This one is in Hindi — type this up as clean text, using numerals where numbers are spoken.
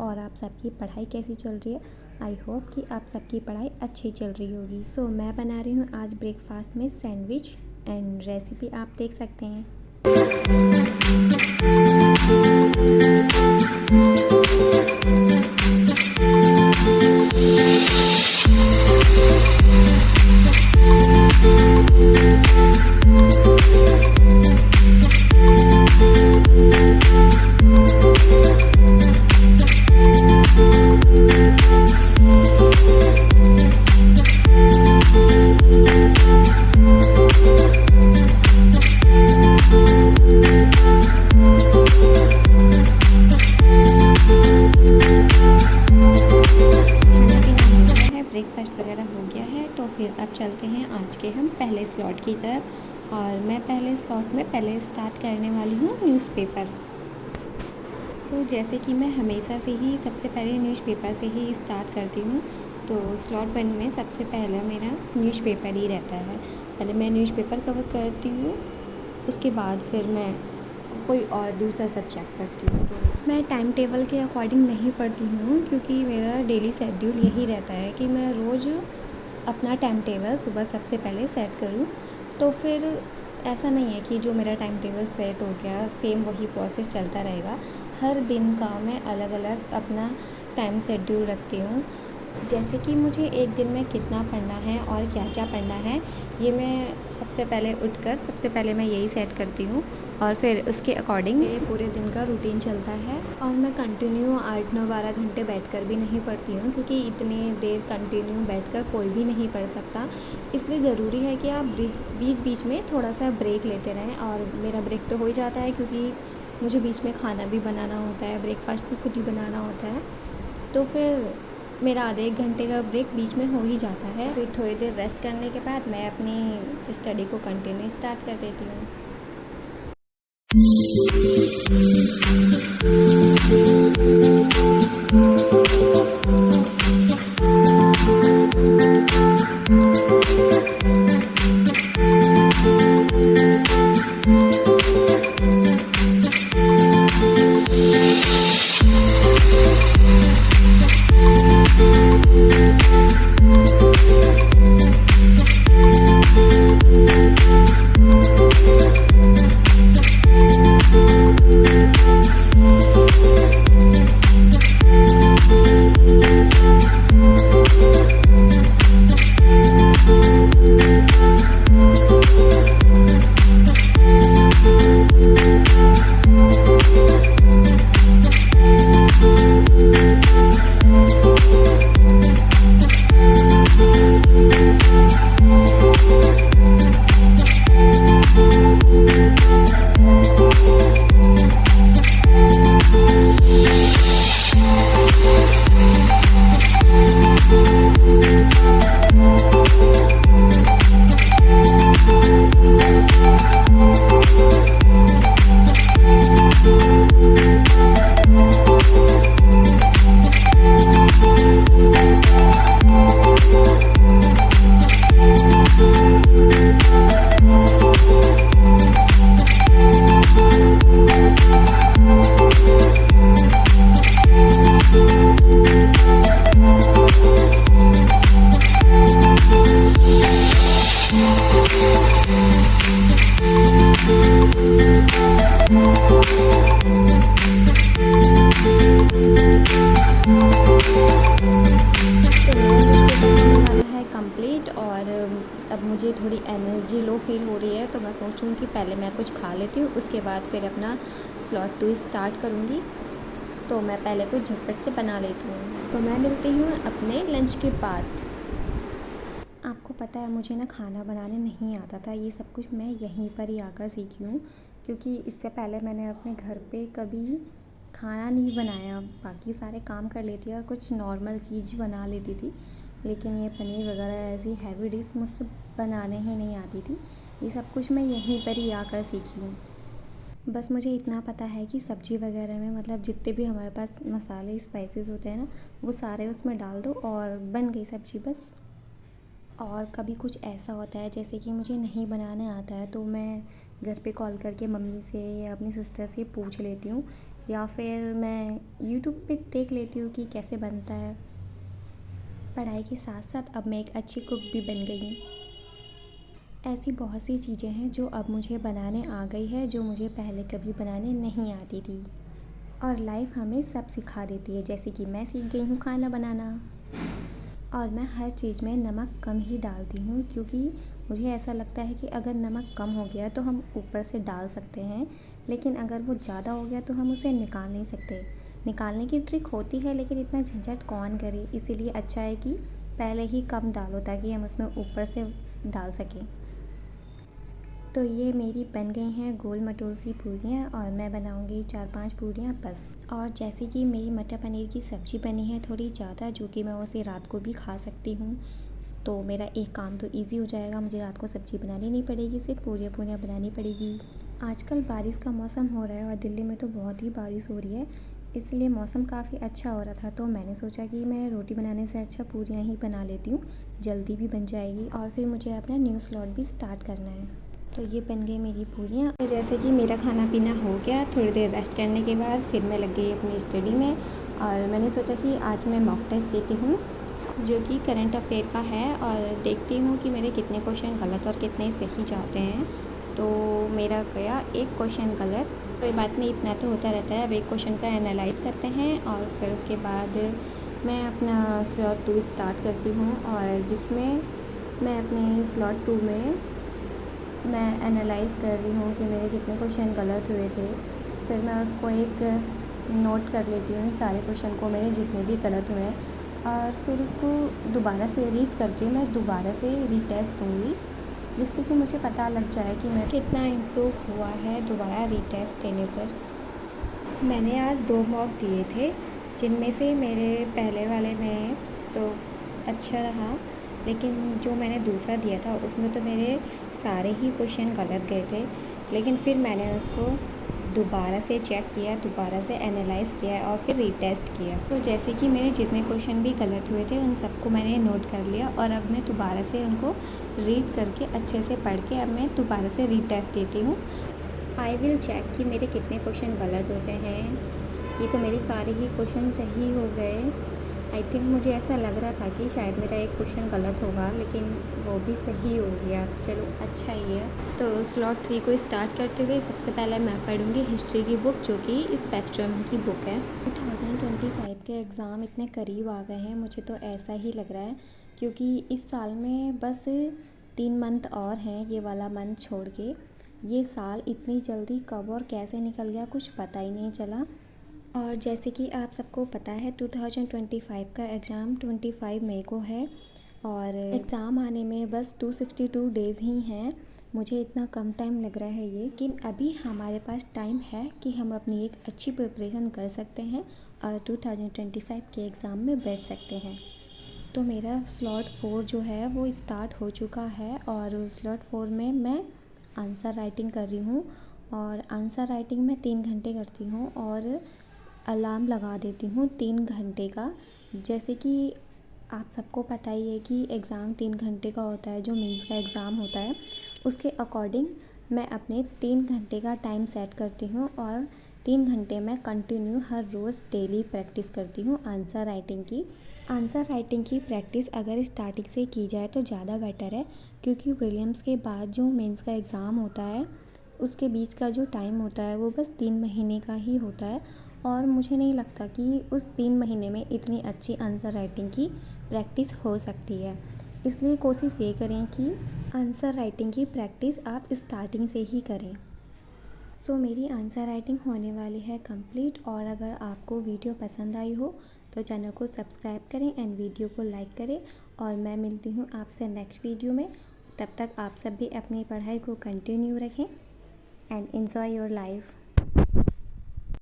और आप सबकी पढ़ाई कैसी चल रही है। आई होप कि आप सबकी पढ़ाई अच्छी चल रही होगी। सो मैं बना रही हूँ आज ब्रेकफास्ट में सैंडविच एंड रेसिपी आप देख सकते हैं। ब्रेकफास्ट वगैरह हो गया है तो फिर अब चलते हैं आज के हम पहले स्लॉट की तरफ। और मैं पहले स्लॉट में पहले स्टार्ट करने वाली हूँ न्यूज़पेपर। सो जैसे कि मैं हमेशा से ही सबसे पहले न्यूज़पेपर से ही स्टार्ट करती हूँ, तो स्लॉट 1 में सबसे पहला मेरा न्यूज़पेपर ही रहता है। पहले मैं न्यूज़पेपर कवर करती हूँ, उसके बाद फिर मैं कोई और दूसरा सब्जेक्ट पढ़ती हूँ। मैं टाइम टेबल के अकॉर्डिंग नहीं पढ़ती हूँ, क्योंकि मेरा डेली शेड्यूल यही रहता है कि मैं रोज़ अपना टाइम टेबल सुबह सबसे पहले सेट करूँ। तो फिर ऐसा नहीं है कि जो मेरा टाइम टेबल सेट हो गया सेम वही प्रोसेस चलता रहेगा। हर दिन का मैं अलग अलग अपना टाइम शेड्यूल रखती हूँ। जैसे कि मुझे एक दिन में कितना पढ़ना है और क्या क्या पढ़ना है, ये मैं सबसे पहले उठकर सबसे पहले मैं यही सेट करती हूँ और फिर उसके अकॉर्डिंग मेरे पूरे दिन का रूटीन चलता है। और मैं कंटिन्यू 8 9 12 घंटे बैठकर भी नहीं पढ़ती हूँ, क्योंकि इतनी देर कंटिन्यू बैठकर कोई भी नहीं पढ़ सकता। इसलिए ज़रूरी है कि आप बीच बीच में थोड़ा सा ब्रेक लेते रहें। और मेरा ब्रेक तो हो ही जाता है, क्योंकि मुझे बीच में खाना भी बनाना होता है, ब्रेकफास्ट भी खुद ही बनाना होता है। तो फिर मेरा आधे 1 घंटे का ब्रेक बीच में हो ही जाता है। फिर थोड़ी देर रेस्ट करने के बाद मैं अपनी स्टडी को कंटिन्यू स्टार्ट कर देती हूँ। कंप्लीट। और अब मुझे थोड़ी एनर्जी लो फील हो रही है, तो मैं सोचूँ कि पहले मैं कुछ खा लेती हूँ, उसके बाद फिर अपना स्लॉट 2 स्टार्ट करूँगी। तो मैं पहले कुछ झटपट से बना लेती हूँ। तो मैं मिलती हूँ अपने लंच के बाद। आपको पता है मुझे ना खाना बनाने नहीं आता था, ये सब कुछ मैं यहीं पर ही आकर सीखी हूँ, क्योंकि इससे पहले मैंने अपने घर पे कभी खाना नहीं बनाया। बाकी सारे काम कर लेती और कुछ नॉर्मल चीज़ बना लेती थी, लेकिन ये पनीर वगैरह ऐसी हैवी डिश मुझसे बनाने ही नहीं आती थी। ये सब कुछ मैं यहीं पर ही आकर सीखी हूँ। बस मुझे इतना पता है कि सब्ज़ी वगैरह में मतलब जितने भी हमारे पास मसाले स्पाइसेस होते हैं ना, वो सारे उसमें डाल दो और बन गई सब्ज़ी बस। और कभी कुछ ऐसा होता है जैसे कि मुझे नहीं बनाने आता है, तो मैं घर पे कॉल करके मम्मी से या अपनी सिस्टर से पूछ लेती हूँ या फिर मैं यूट्यूब पे देख लेती हूँ कि कैसे बनता है। पढ़ाई के साथ साथ अब मैं एक अच्छी कुक भी बन गई हूँ। ऐसी बहुत सी चीज़ें हैं जो अब मुझे बनाने आ गई है, जो मुझे पहले कभी बनाने नहीं आती थी। और लाइफ हमें सब सिखा देती है, जैसे कि मैं सीख गई हूँ खाना बनाना। और मैं हर चीज़ में नमक कम ही डालती हूँ, क्योंकि मुझे ऐसा लगता है कि अगर नमक कम हो गया तो हम ऊपर से डाल सकते हैं, लेकिन अगर वो ज़्यादा हो गया तो हम उसे निकाल नहीं सकते। निकालने की ट्रिक होती है, लेकिन इतना झंझट कौन करे, इसीलिए अच्छा है कि पहले ही कम डालो ताकि हम उसमें ऊपर से डाल सकें। तो ये मेरी बन गई हैं गोल मटोल सी पूरियाँ, और मैं बनाऊँगी 4-5 पूरियाँ बस। और जैसे कि मेरी मटर पनीर की सब्ज़ी बनी है थोड़ी ज़्यादा, जो कि मैं उसे रात को भी खा सकती हूँ, तो मेरा एक काम तो ईज़ी हो जाएगा, मुझे रात को सब्ज़ी बनानी नहीं पड़ेगी, सिर्फ पूरियाँ बनानी पड़ेगी। आजकल बारिश का मौसम हो रहा है और दिल्ली में तो बहुत ही बारिश हो रही है, इसलिए मौसम काफ़ी अच्छा हो रहा था, तो मैंने सोचा कि मैं रोटी बनाने से अच्छा पूरियाँ ही बना लेती हूँ, जल्दी भी बन जाएगी और फिर मुझे अपना न्यू स्लॉट भी स्टार्ट करना है। तो ये बन गई मेरी पूरियाँ। तो जैसे कि मेरा खाना पीना हो गया, थोड़ी देर रेस्ट करने के बाद फिर मैं लग गई अपनी स्टडी में, और मैंने सोचा कि आज मैं मॉक टेस्ट देती हूँ, जो कि करंट अफेयर का है, और देखती हूँ कि मेरे कितने क्वेश्चन गलत और कितने सही जाते हैं। तो मेरा गया एक क्वेश्चन गलत, कोई बात नहीं, इतना तो होता रहता है। अब एक क्वेश्चन का एनालाइज़ करते हैं और फिर उसके बाद मैं अपना स्लॉट 2 स्टार्ट करती हूँ, और जिसमें मैं अपने स्लॉट 2 में मैं एनालाइज़ कर रही हूँ कि मेरे कितने क्वेश्चन गलत हुए थे। फिर मैं उसको एक नोट कर लेती हूँ, सारे क्वेश्चन को मेरे जितने भी गलत हुए हैं, और फिर उसको दोबारा से रीड करके मैं दोबारा से रीटेस्ट दूँगी, जिससे कि मुझे पता लग जाए कि मैं कितना इम्प्रूव हुआ है दोबारा रीटेस्ट देने पर। मैंने आज 2 मॉक दिए थे, जिनमें से मेरे पहले वाले में तो अच्छा रहा, लेकिन जो मैंने दूसरा दिया था उसमें तो मेरे सारे ही क्वेश्चन गलत गए थे। लेकिन फिर मैंने उसको दोबारा से चेक किया, दोबारा से एनालाइज़ किया और फिर रीटेस्ट किया। तो जैसे कि मेरे जितने क्वेश्चन भी गलत हुए थे उन सबको मैंने नोट कर लिया, और अब मैं दोबारा से उनको रीड करके अच्छे से पढ़ के अब मैं दोबारा से रीटेस्ट देती हूँ। आई विल चेक कि मेरे कितने क्वेश्चन गलत होते हैं। ये तो मेरे सारे ही क्वेश्चन सही हो गए। आई थिंक मुझे ऐसा लग रहा था कि शायद मेरा एक क्वेश्चन गलत होगा, लेकिन वो भी सही हो गया। चलो अच्छा ही है। तो स्लॉट 3 को स्टार्ट करते हुए सबसे पहले मैं पढ़ूंगी हिस्ट्री की बुक, जो कि स्पेक्ट्रम की बुक है। 2025 के एग्ज़ाम इतने करीब आ गए हैं, मुझे तो ऐसा ही लग रहा है, क्योंकि इस साल में बस 3 मंथ और हैं, ये वाला मंथ छोड़ के। ये साल इतनी जल्दी कब और कैसे निकल गया कुछ पता ही नहीं चला। और जैसे कि आप सबको पता है 2025 का एग्ज़ाम 25 मई को है, और एग्ज़ाम आने में बस 262 डेज़ ही हैं। मुझे इतना कम टाइम लग रहा है ये, कि अभी हमारे पास टाइम है कि हम अपनी एक अच्छी प्रिपरेशन कर सकते हैं और 2025 के एग्ज़ाम में बैठ सकते हैं। तो मेरा स्लॉट 4 जो है वो स्टार्ट हो चुका है, और स्लॉट 4 में मैं आंसर राइटिंग कर रही हूँ, और आंसर राइटिंग मैं 3 घंटे करती हूँ, और अलार्म लगा देती हूँ 3 घंटे का। जैसे कि आप सबको पता ही है कि एग्ज़ाम 3 घंटे का होता है, जो मेंस का एग्ज़ाम होता है, उसके अकॉर्डिंग मैं अपने 3 घंटे का टाइम सेट करती हूँ, और 3 घंटे मैं कंटिन्यू हर रोज़ डेली प्रैक्टिस करती हूँ आंसर राइटिंग की। आंसर राइटिंग की प्रैक्टिस अगर स्टार्टिंग से की जाए तो ज़्यादा बेटर है, क्योंकि प्रीलिम्स के बाद जो मेंस का एग्ज़ाम होता है उसके बीच का जो टाइम होता है वो बस 3 महीने का ही होता है, और मुझे नहीं लगता कि उस 3 महीने में इतनी अच्छी आंसर राइटिंग की प्रैक्टिस हो सकती है। इसलिए कोशिश ये करें कि आंसर राइटिंग की प्रैक्टिस आप स्टार्टिंग से ही करें। सो मेरी आंसर राइटिंग होने वाली है कंप्लीट, और अगर आपको वीडियो पसंद आई हो तो चैनल को सब्सक्राइब करें एंड वीडियो को लाइक करें, और मैं मिलती हूँ आपसे नेक्स्ट वीडियो में। तब तक आप सब भी अपनी पढ़ाई को कंटिन्यू रखें एंड एन्जॉय योर लाइफ।